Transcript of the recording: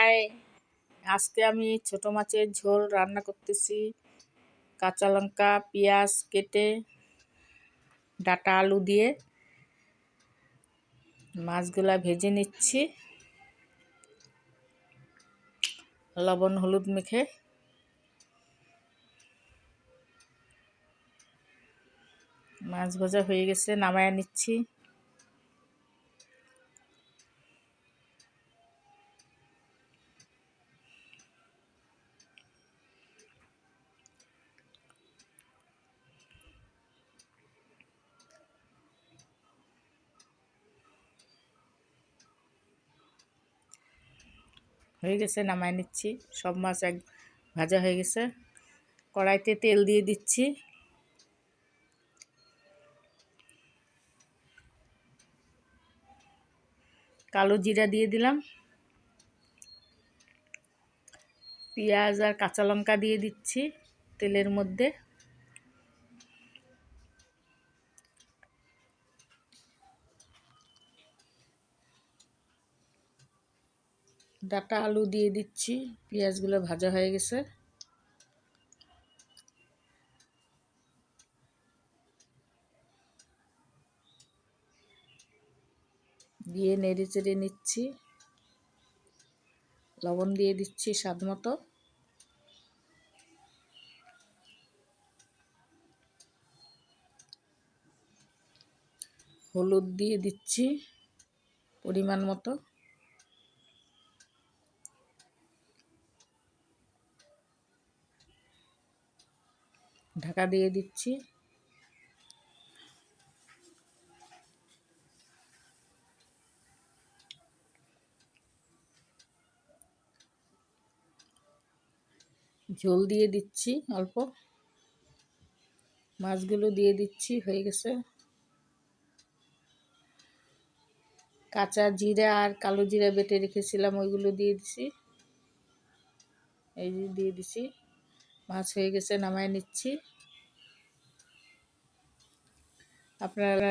High, আজকে আমি ছোট মাছের ঝোল রান্না করতেছি। কাঁচা লঙ্কা পেঁয়াজ কেটে ডাটা আলু দিয়ে মাছগুলা ভেজে নিচ্ছি লবণ হলুদ মেখে। মাছ ভাজা হয়ে গেছে, নামায় নিচ্ছি। হয়ে গেছে, নামায় নিচ্ছি। সব মাছ এক ভাজা হয়ে গেছে। কড়াইতে তেল দিয়ে দিচ্ছি। কালো জিরা দিয়ে দিলাম। পেঁয়াজ আর কাঁচা লঙ্কা দিয়ে দিচ্ছি তেলের মধ্যে। ডাটা আলু দিয়ে দিচ্ছি। পেঁয়াজগুলো ভাজা হয়ে গেছে। দিয়ে নেড়ে চেড়ে নিচ্ছি। লবণ দিয়ে দিচ্ছি স্বাদ মতো। হলুদ দিয়ে দিচ্ছি পরিমাণ মতো। ঢাকা দিয়ে দিচ্ছি। ঝোল দিয়ে দিচ্ছি অল্প। মাছগুলো দিয়ে দিচ্ছি, হয়ে গেছে। কাঁচা জিরা আর কালো জিরা বেটে রেখেছিলাম, ওইগুলো দিয়ে দিছি। এই যে দিয়ে দিছি। মাছ হয়ে গেছে, নামায় নিচ্ছি। আপনারা